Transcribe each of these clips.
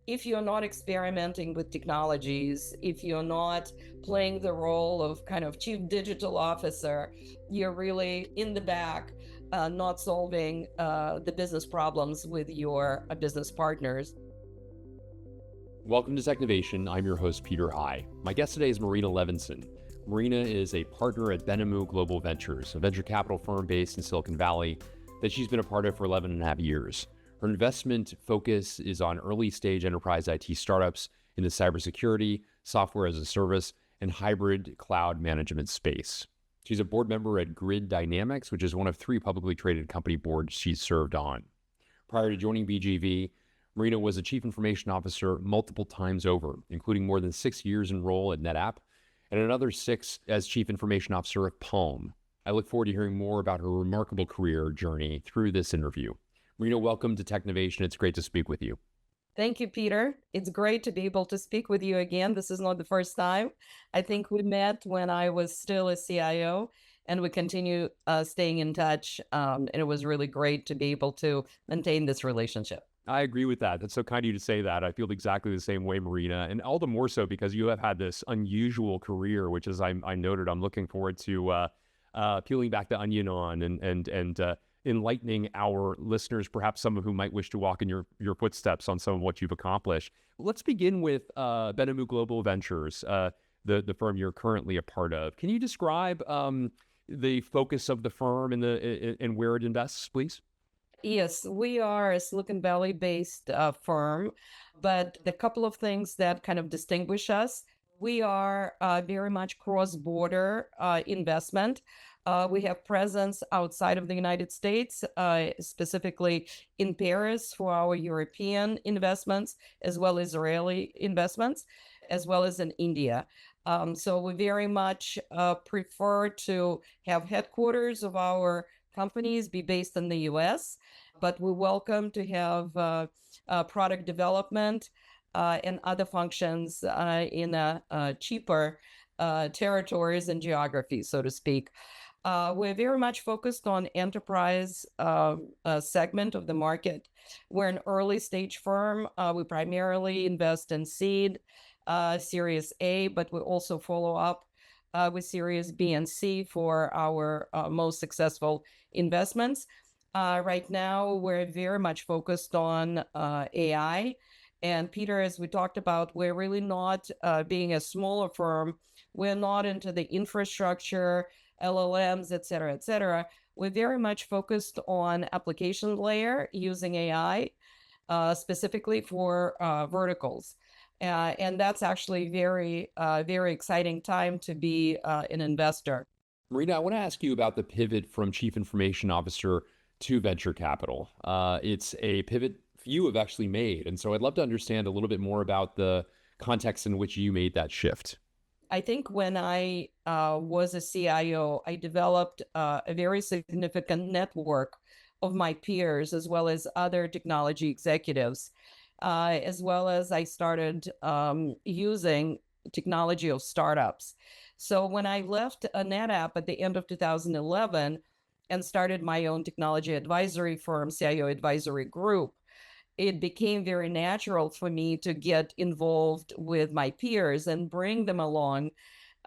if you're not experimenting with technologies, if you're not playing the role of kind of chief digital officer, you're really in the back, not solving the business problems with your business partners. Welcome to Technovation. I'm your host, Peter High. My guest today is Marina Levinson. Marina is a partner at Benamou Global Ventures, a venture capital firm based in Silicon Valley that she's been a part of for 11 and a half years. Her investment focus is on early stage enterprise IT startups in the cybersecurity, software as a service, and hybrid cloud management space. She's a board member at Grid Dynamics, which is one of 3 publicly traded company boards she's served on. Prior to joining BGV, Marina was a chief information officer multiple times over, including more than 6 years in role at NetApp and another 6 as chief information officer at Palm. I look forward to hearing more about her remarkable career journey through this interview. Marina, welcome to Technovation. It's great to speak with you. Thank you, Peter. It's great to be able to speak with you again. This is not the first time. I think we met when I was still a CIO, and we continue staying in touch. And it was really great to be able to maintain this relationship. I agree with that. That's so kind of you to say that. I feel exactly the same way, Marina, and all the more so because you have had this unusual career, which, as I noted, I'm looking forward to peeling back the onion on and enlightening our listeners, perhaps some of whom might wish to walk in your footsteps on some of what you've accomplished. Let's begin with Benamou Global Ventures, the firm you're currently a part of. Can you describe the focus of the firm and where it invests, please? Yes, we are a Silicon Valley based firm, but the couple of things that kind of distinguish us, we are very much cross-border investment. We have presence outside of the United States, specifically in Paris for our European investments, as well as Israeli investments, as well as in India. So we very much prefer to have headquarters of our companies be based in the US, but we welcome to have product development and other functions in cheaper territories and geographies, so to speak. We're very much focused on enterprise segment of the market. We're an early stage firm. We primarily invest in seed, Series A, but we also follow up with Series B and C for our most successful investments. Right now, we're very much focused on AI. And Peter, as we talked about, we're really not, being a smaller firm, we're not into the infrastructure, LLMs, et cetera, et cetera. We're very much focused on application layer using AI, specifically for verticals. And that's actually very exciting time to be an investor. Marina, I want to ask you about the pivot from chief information officer to venture capital. It's a pivot you have actually made. And so I'd love to understand a little bit more about the context in which you made that shift. I think when I was a CIO, I developed a very significant network of my peers, as well as other technology executives, as well as I started using technology of startups. So when I left NetApp at the end of 2011 and started my own technology advisory firm, CIO Advisory Group, it became very natural for me to get involved with my peers and bring them along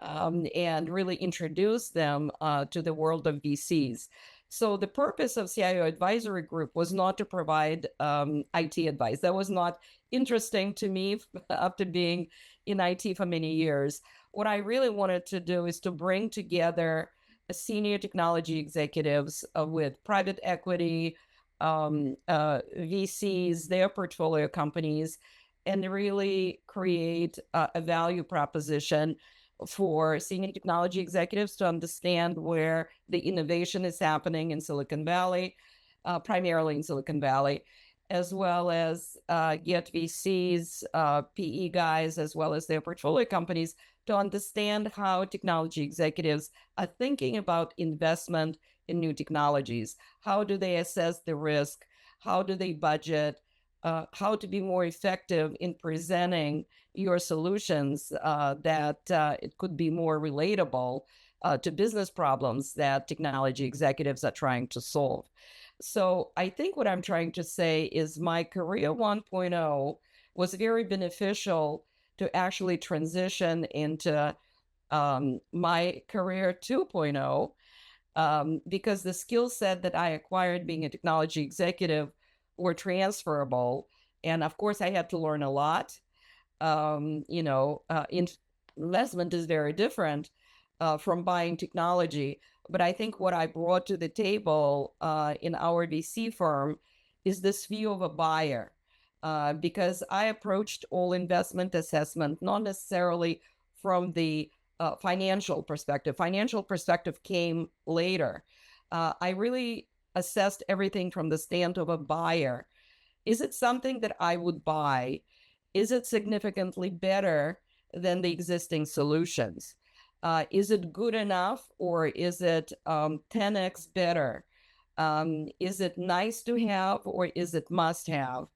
and really introduce them to the world of VCs. So the purpose of CIO Advisory Group was not to provide IT advice. That was not interesting to me after being in IT for many years. What I really wanted to do is to bring together senior technology executives with private equity, VCs, their portfolio companies, and really create a value proposition for senior technology executives to understand where the innovation is happening in Silicon Valley, primarily in Silicon Valley, as well as get VCs, PE guys, as well as their portfolio companies to understand how technology executives are thinking about investment in new technologies. How do they assess the risk? How do they budget? How to be more effective in presenting your solutions that it could be more relatable to business problems that technology executives are trying to solve. So I think what I'm trying to say is my career 1.0 was very beneficial to actually transition into my career 2.0, because the skill set that I acquired being a technology executive were transferable. And of course, I had to learn a lot. Investment is very different from buying technology. But I think what I brought to the table in our VC firm is this view of a buyer, because I approached all investment assessment not necessarily from the financial perspective. Financial perspective came later. I really assessed everything from the stand of a buyer. Is it something that I would buy? Is it significantly better than the existing solutions? Is it good enough, or is it 10x better? Is it nice to have, or is it must have?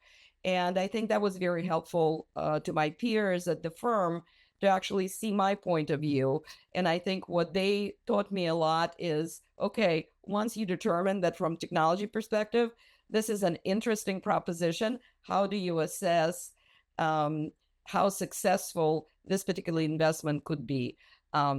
And I think that was very helpful to my peers at the firm to actually see my point of view. And I think what they taught me a lot is, okay, once you determine that from technology perspective, this is an interesting proposition, how do you assess how successful this particular investment could be?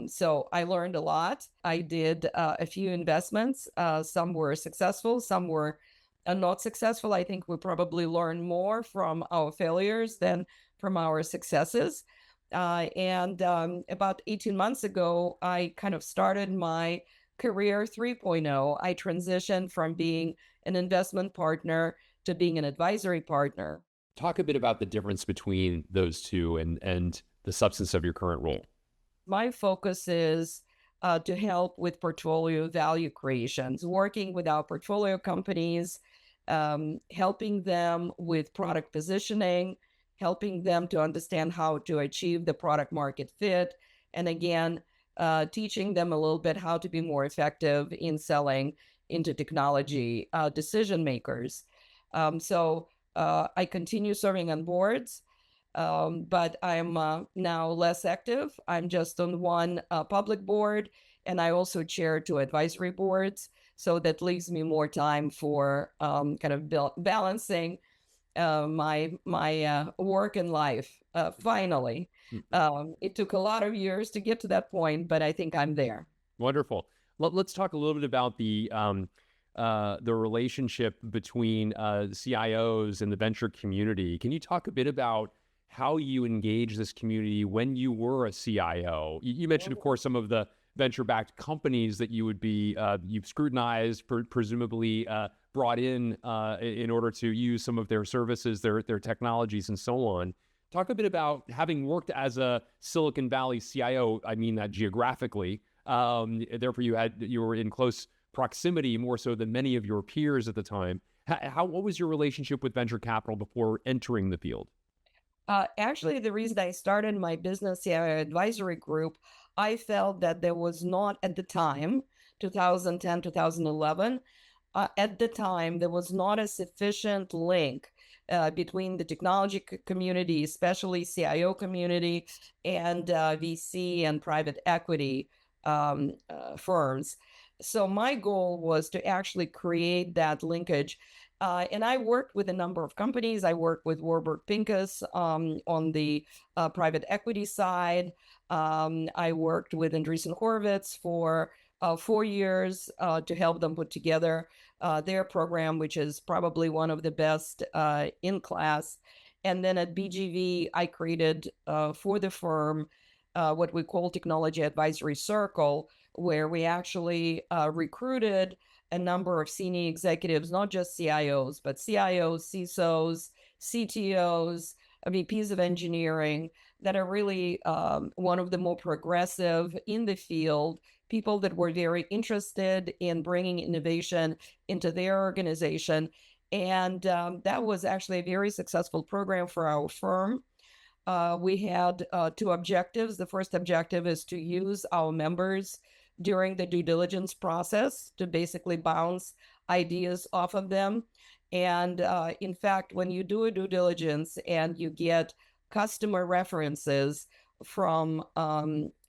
So I learned a lot. I did a few investments. Some were successful, some were not successful. I think we probably learn more from our failures than from our successes. And about 18 months ago, I kind of started my career 3.0. I transitioned from being an investment partner to being an advisory partner. Talk a bit about the difference between those two and the substance of your current role. My focus is to help with portfolio value creations, working with our portfolio companies, helping them with product positioning, helping them to understand how to achieve the product market fit, and again, teaching them a little bit how to be more effective in selling into technology decision makers. So I continue serving on boards, but I'm now less active. I'm just on one public board, and I also chair two advisory boards. So that leaves me more time for kind of balancing my work and life. Finally, it took a lot of years to get to that point, but I think I'm there. Wonderful. Let's talk a little bit about the relationship between CIOs and the venture community. Can you talk a bit about how you engage this community when you were a CIO? You mentioned, of course, some of the venture-backed companies that you would be, you've scrutinized, presumably brought in order to use some of their services, their technologies, and so on. Talk a bit about having worked as a Silicon Valley CIO. I mean that geographically. Therefore, you were in close proximity more so than many of your peers at the time. What was your relationship with venture capital before entering the field? Actually, the reason I started my business CIO advisory group, I felt that there was not at the time, 2010, 2011, at the time, there was not a sufficient link between the technology community, especially CIO community, and VC and private equity firms. So my goal was to actually create that linkage. And I worked with a number of companies. I worked with Warburg Pincus on the private equity side. I worked with Andreessen Horowitz for 4 years to help them put together their program, which is probably one of the best in class. And then at BGV, I created for the firm what we call Technology Advisory Circle, where we actually recruited a number of senior executives, not just CIOs, but CIOs, CISOs, CTOs, VPs of engineering, that are really one of the more progressive in the field, people that were very interested in bringing innovation into their organization. And that was actually a very successful program for our firm. We had two objectives. The first objective is to use our members during the due diligence process to basically bounce ideas off of them. And in fact, when you do a due diligence and you get customer references from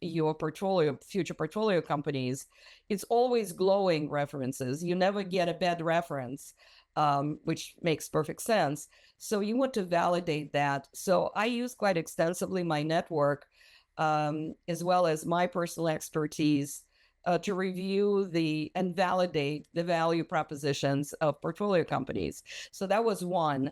your portfolio, future portfolio companies, it's always glowing references. You never get a bad reference. which makes perfect sense. So you want to validate that. So I use quite extensively my network, as well as my personal expertise, to review and validate the value propositions of portfolio companies. So that was one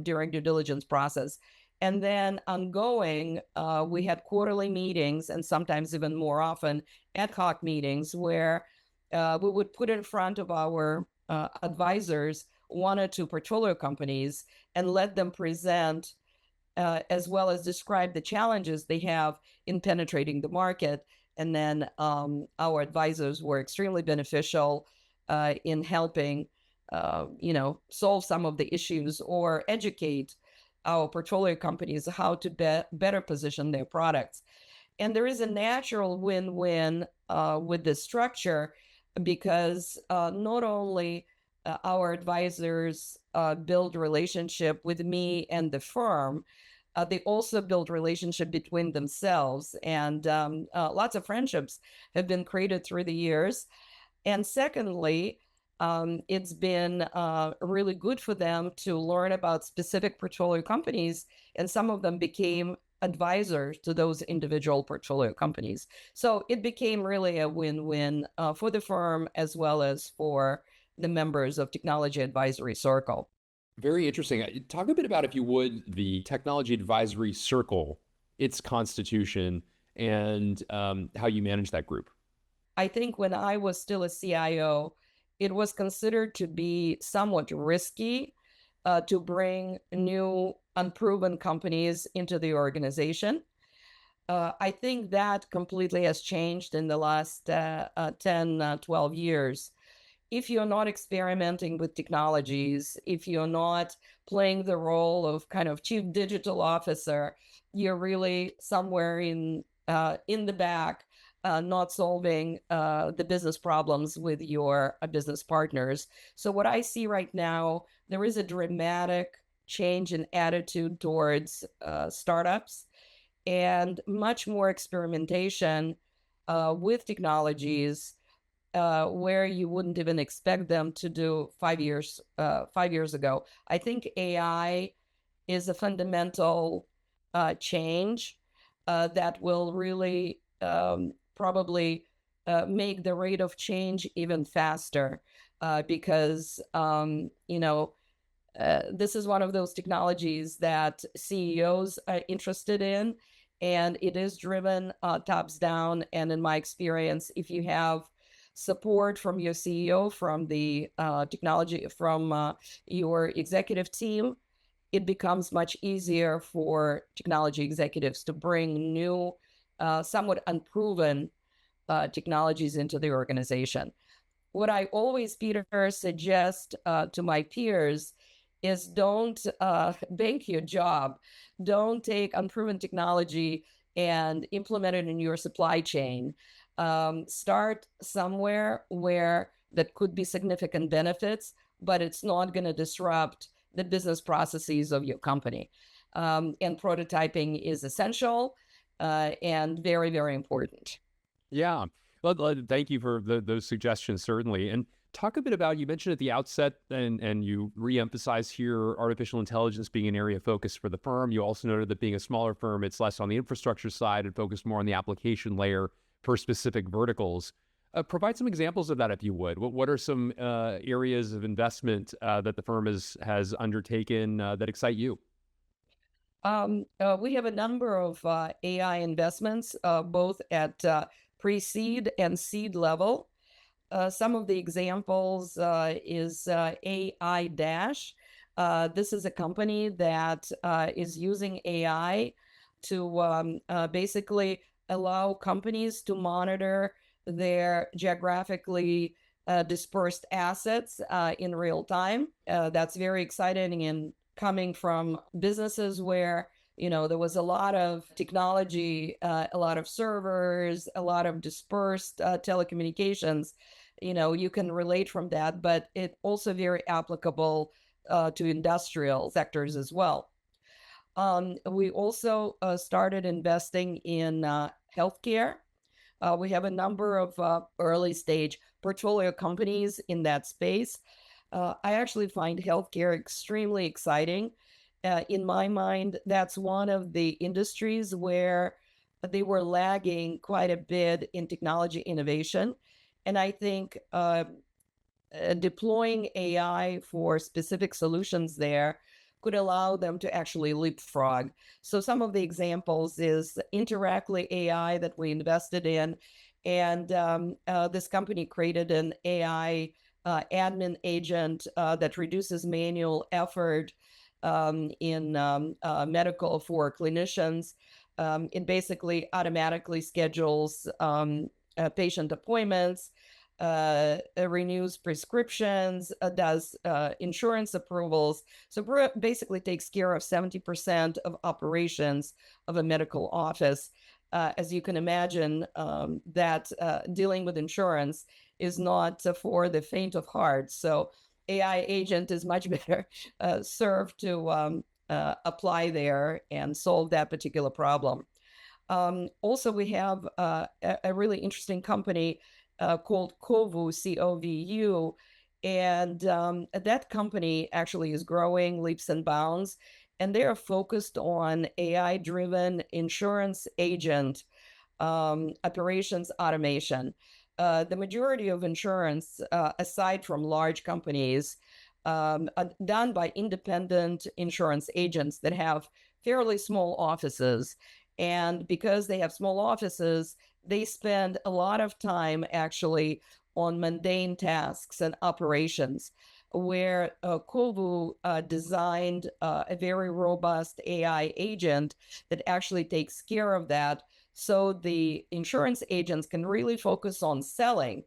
during due diligence process. And then ongoing, we had quarterly meetings and sometimes even more often ad hoc meetings where we would put in front of our advisors one or two portfolio companies and let them present, as well as describe the challenges they have in penetrating the market. And then our advisors were extremely beneficial in helping, solve some of the issues or educate our portfolio companies how to better position their products. And there is a natural win-win with this structure because not only our advisors build relationship with me and the firm, they also build relationship between themselves, and lots of friendships have been created through the years. And secondly, it's been really good for them to learn about specific portfolio companies, and some of them became advisors to those individual portfolio companies. So it became really a win-win for the firm as well as for the members of Technology Advisory Circle. Very interesting. Talk a bit about, if you would, the Technology Advisory Circle, its constitution, and how you manage that group. I think when I was still a CIO, it was considered to be somewhat risky to bring new unproven companies into the organization. I think that completely has changed in the last 10, 12 years. If you're not experimenting with technologies, if you're not playing the role of kind of chief digital officer, you're really somewhere in the back, not solving the business problems with your business partners. So what I see right now, there is a dramatic change in attitude towards startups and much more experimentation with technologies where you wouldn't even expect them to do 5 years ago. I think AI is a fundamental change that will really probably make the rate of change even faster because this is one of those technologies that CEOs are interested in, and it is driven tops down. And in my experience, if you have support from your CEO, from the technology, from your executive team, it becomes much easier for technology executives to bring new, somewhat unproven technologies into the organization. What I always, Peter, suggest to my peers is don't bank your job. Don't take unproven technology and implement it in your supply chain. Start somewhere where that could be significant benefits, but it's not going to disrupt the business processes of your company. And prototyping is essential and very, very important. Yeah. Well, thank you for those suggestions, certainly. And talk a bit about, you mentioned at the outset, and you re-emphasize here, artificial intelligence being an area of focus for the firm. You also noted that being a smaller firm, it's less on the infrastructure side and focused more on the application layer for specific verticals. Provide some examples of that, if you would. What are some areas of investment that the firm has undertaken that excite you? We have a number of AI investments, both at pre-seed and seed level. Some of the examples is AiDASH. This is a company that is using AI to basically allow companies to monitor their geographically dispersed assets in real time. That's very exciting and coming from businesses where there was a lot of technology, a lot of servers, a lot of dispersed telecommunications. You can relate from that, but it also very applicable to industrial sectors as well. We also started investing in healthcare. We have a number of early stage portfolio companies in that space. I actually find healthcare extremely exciting. In my mind, that's one of the industries where they were lagging quite a bit in technology innovation. And I think deploying AI for specific solutions there could allow them to actually leapfrog. So some of the examples is Interactly.ai that we invested in, and this company created an AI admin agent that reduces manual effort in medical for clinicians. It basically automatically schedules patient appointments, renews prescriptions, does insurance approvals. So basically takes care of 70% of operations of a medical office. As you can imagine, that dealing with insurance is not for the faint of heart. So AI agent is much better served to apply there and solve that particular problem. Also, we have a really interesting company called COVU, COVU. And that company actually is growing leaps and bounds. And they are focused on AI-driven insurance agent operations automation. The majority of insurance, aside from large companies, are done by independent insurance agents that have fairly small offices. And because they have small offices, they spend a lot of time actually on mundane tasks and operations, where COVU designed a very robust AI agent that actually takes care of that. So the insurance agents can really focus on selling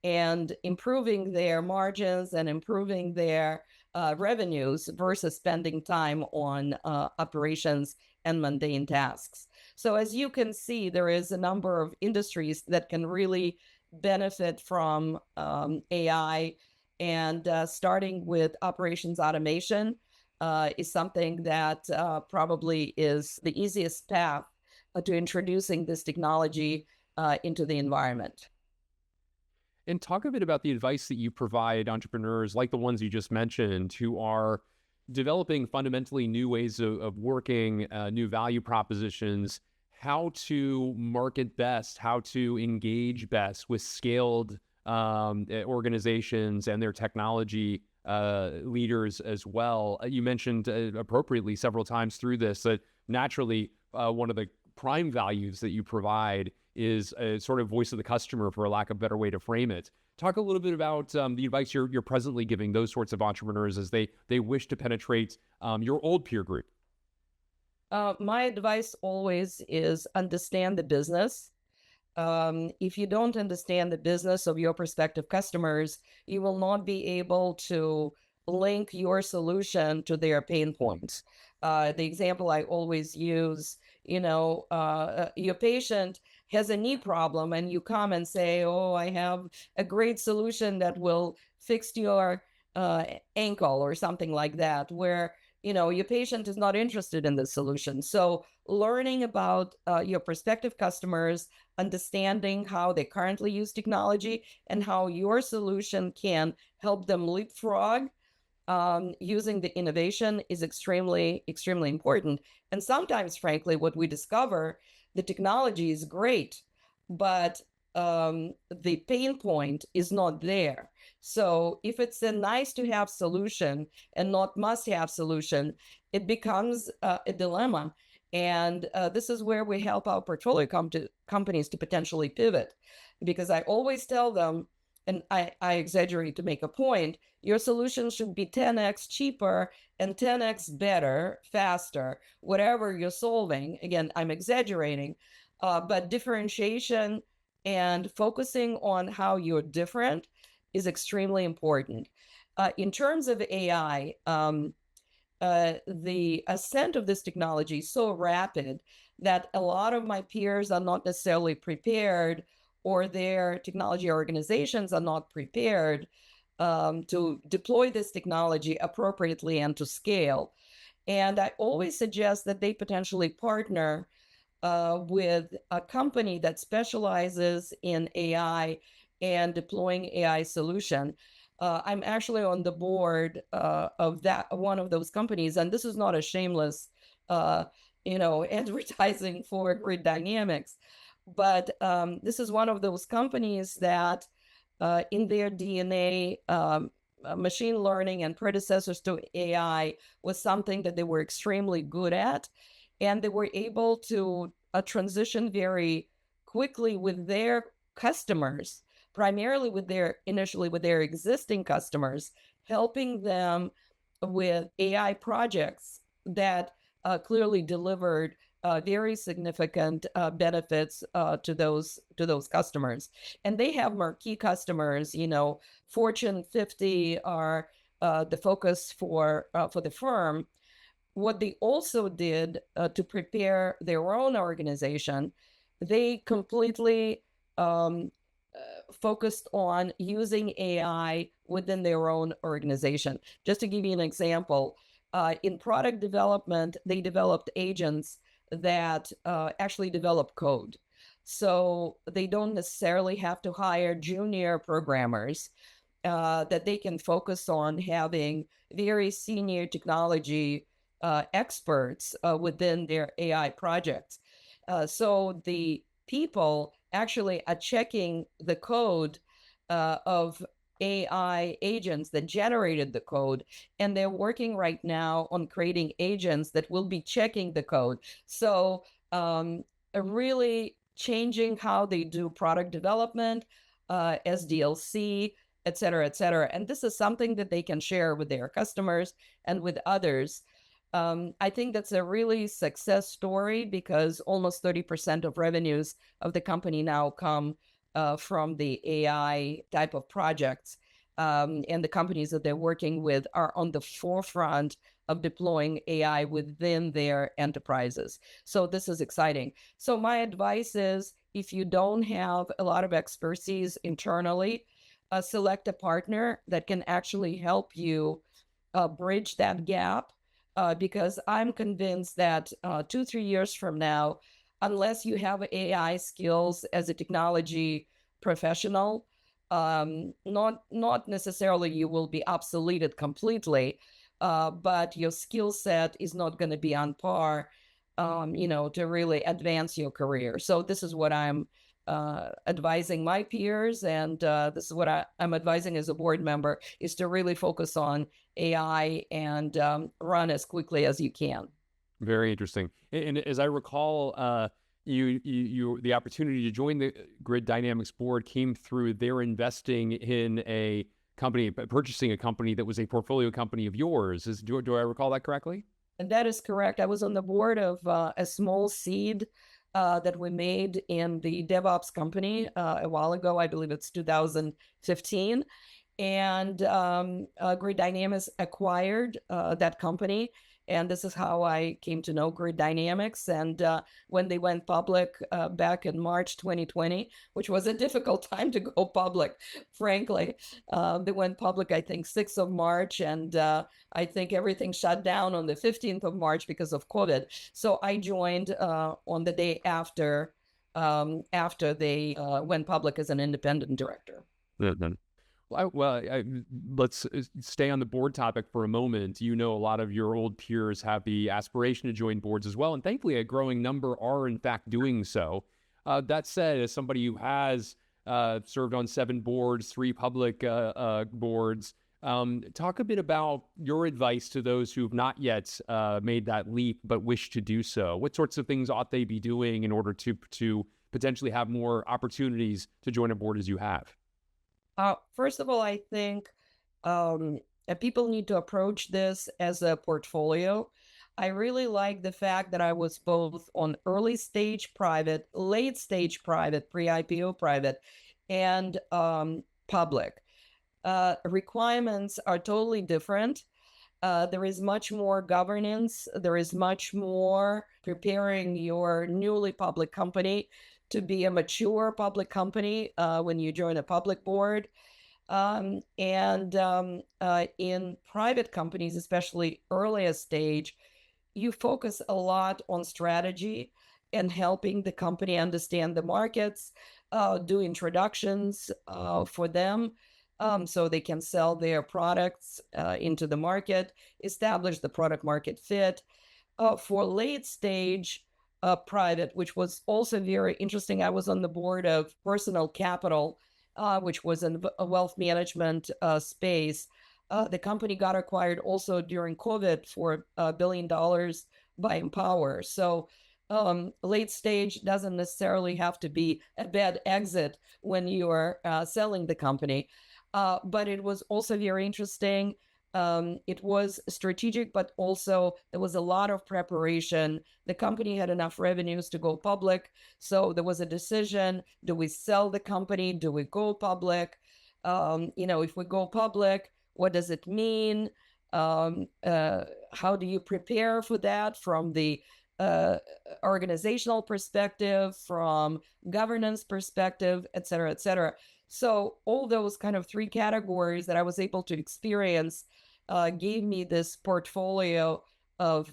and improving their margins and improving their revenues versus spending time on operations and mundane tasks. So as you can see, there is a number of industries that can really benefit from AI, and starting with operations automation is something that probably is the easiest path to introducing this technology into the environment. And talk a bit about the advice that you provide entrepreneurs like the ones you just mentioned who are developing fundamentally new ways of working, new value propositions, how to market best, how to engage best with scaled organizations and their technology leaders as well. You mentioned appropriately several times through this that naturally one of the prime values that you provide is a sort of voice of the customer, for a lack of a better way to frame it. Talk a little bit about the advice you're presently giving those sorts of entrepreneurs as they wish to penetrate your old peer group. My advice always is understand the business. If you don't understand the business of your prospective customers, you will not be able to link your solution to their pain points. The example I always use, your patient has a knee problem and you come and say, oh, I have a great solution that will fix your ankle or something like that, where your patient is not interested in the solution. So learning about your prospective customers, understanding how they currently use technology and how your solution can help them leapfrog using the innovation is extremely, extremely important. And sometimes, frankly, what we discover, the technology is great, but the pain point is not there. So if it's a nice to have solution and not must have solution, it becomes a dilemma. And this is where we help our portfolio companies to potentially pivot, because I always tell them, and I exaggerate to make a point, your solution should be 10x cheaper and 10x better, faster, whatever you're solving. Again, I'm exaggerating, but differentiation and focusing on how you're different is extremely important. In terms of AI, the ascent of this technology is so rapid that a lot of my peers are not necessarily prepared, or their technology organizations are not prepared to deploy this technology appropriately and to scale. And I always suggest that they potentially partner with a company that specializes in AI and deploying AI solution. I'm actually on the board of that one of those companies, and this is not a shameless, advertising for Grid Dynamics, but this is one of those companies that, in their DNA, machine learning and predecessors to AI was something that they were extremely good at, and they were able to transition very quickly with their customers, primarily initially with their existing customers, helping them with AI projects that clearly delivered very significant benefits to those customers. And they have marquee customers. Fortune 50 are the focus for the firm. What they also did to prepare their own organization, they completely focused on using AI within their own organization. Just to give you an example, in product development, they developed agents that actually develop code. So they don't necessarily have to hire junior programmers, that they can focus on having very senior technology experts within their AI projects. So the people actually are checking the code of AI agents that generated the code, and they're working right now on creating agents that will be checking the code. So really changing how they do product development, SDLC, et cetera, et cetera. And this is something that they can share with their customers and with others. I think that's a really success story because almost 30% of revenues of the company now come from the AI type of projects. And the companies that they're working with are on the forefront of deploying AI within their enterprises. So this is exciting. So my advice is, if you don't have a lot of expertise internally, select a partner that can actually help you bridge that gap. Because I'm convinced that 2-3 years from now, unless you have AI skills as a technology professional, not necessarily you will be obsoleted completely, but your skill set is not going to be on par, to really advance your career. So this is what I'm advising my peers, and this is what I'm advising as a board member, is to really focus on AI and run as quickly as you can. Very interesting. And as I recall, you the opportunity to join the Grid Dynamics board came through their investing in a company, purchasing a company that was a portfolio company of yours. Do I recall that correctly? And that is correct. I was on the board of a small seed that we made in the DevOps company a while ago. I believe it's 2015. And Grid Dynamics acquired that company. And this is how I came to know Grid Dynamics. And when they went public back in March 2020, which was a difficult time to go public, frankly, they went public, I think, 6th of March. And I think everything shut down on the 15th of March because of COVID. So I joined on the day after they went public as an independent director. Let's stay on the board topic for a moment. A lot of your old peers have the aspiration to join boards as well, and thankfully a growing number are in fact doing so. That said, as somebody who has served on 7 boards, 3 public boards, talk a bit about your advice to those who've not yet made that leap but wish to do so. What sorts of things ought they be doing in order to potentially have more opportunities to join a board as you have? First of all, I think people need to approach this as a portfolio. I really like the fact that I was both on early stage private, late stage private, pre-IPO private, and public. Requirements are totally different. There is much more governance. There is much more preparing your newly public company to be a mature public company when you join a public board. And in private companies, especially earlier stage, you focus a lot on strategy and helping the company understand the markets, do introductions for them, so they can sell their products into the market, establish the product market fit. For late stage private, which was also very interesting, I was on the board of Personal Capital, which was in a wealth management space. The company got acquired also during COVID for $1 billion by Empower. So late stage doesn't necessarily have to be a bad exit when you're selling the company. But it was also very interesting. It was strategic, but also there was a lot of preparation. The company had enough revenues to go public. So there was a decision, do we sell the company? Do we go public? If we go public, what does it mean? How do you prepare for that from the organizational perspective, from governance perspective, et cetera, et cetera. So all those kind of three categories that I was able to experience gave me this portfolio of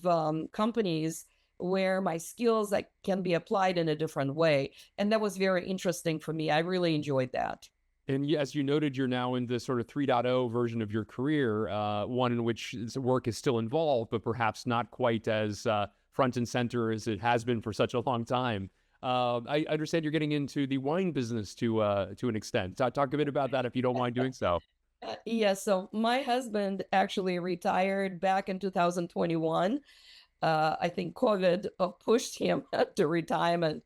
companies where my skills can be applied in a different way. And that was very interesting for me. I really enjoyed that. And as you noted, you're now in the sort of 3.0 version of your career, one in which work is still involved, but perhaps not quite as front and center as it has been for such a long time. I understand you're getting into the wine business to an extent. Talk a bit about that if you don't mind doing so. Yes. So my husband actually retired back in 2021. I think COVID pushed him to retirement.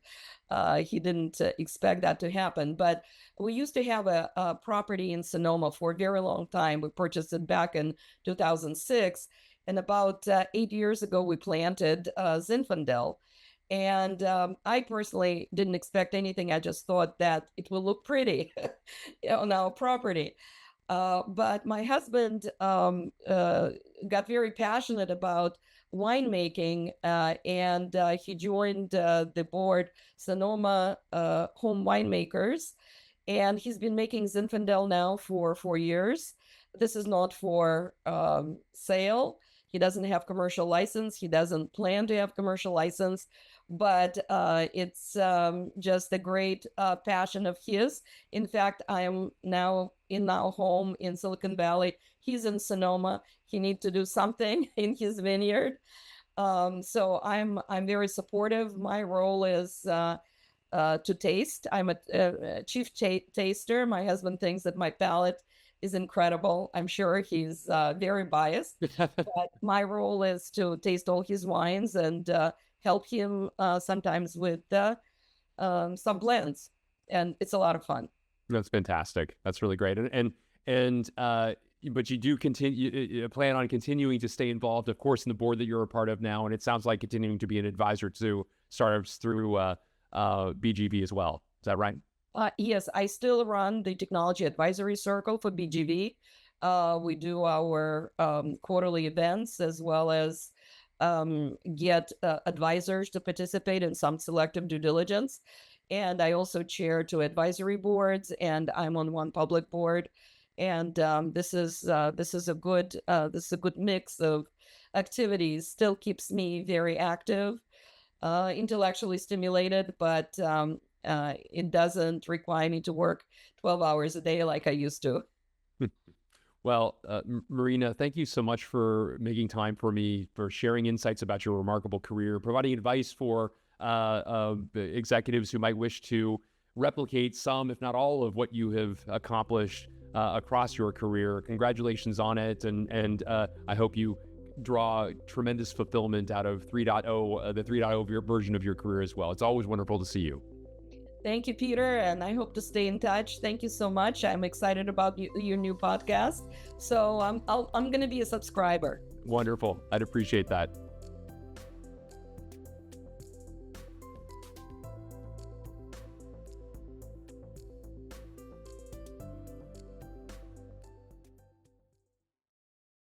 He didn't expect that to happen. But we used to have a property in Sonoma for a very long time. We purchased it back in 2006. And about 8 years ago, we planted Zinfandel. And I personally didn't expect anything. I just thought that it will look pretty on our property. But my husband got very passionate about winemaking, and he joined the board, Sonoma Home Winemakers, and he's been making Zinfandel now for 4 years. This is not for sale. He doesn't have commercial license. He doesn't plan to have commercial license, but it's just a great passion of his. In fact, I am now in our home in Silicon Valley. He's in Sonoma. He needs to do something in his vineyard. So I'm very supportive. My role is to taste. I'm a chief taster. My husband thinks that my palate is incredible. I'm sure he's very biased, but my role is to taste all his wines and help him sometimes with some blends, and it's a lot of fun. That's fantastic. That's really great. But you do continue plan on continuing to stay involved, of course, in the board that you're a part of now, and it sounds like continuing to be an advisor to startups through BGV as well. Is that right? Yes, I still run the technology advisory circle for BGV. We do our quarterly events as well as get advisors to participate in some selective due diligence. And I also chair two advisory boards, and I'm on one public board. And this is a good mix of activities. Still keeps me very active, intellectually stimulated, but it doesn't require me to work 12 hours a day like I used to. Well, Marina, thank you so much for making time for me, for sharing insights about your remarkable career, providing advice for executives who might wish to replicate some, if not all, of what you have accomplished across your career. Congratulations on it, and I hope you draw tremendous fulfillment out of 3.0, the 3.0 version of your career as well. It's always wonderful to see you. Thank you, Peter, and I hope to stay in touch. Thank you so much. I'm excited about your new podcast, so I'm going to be a subscriber. Wonderful. I'd appreciate that.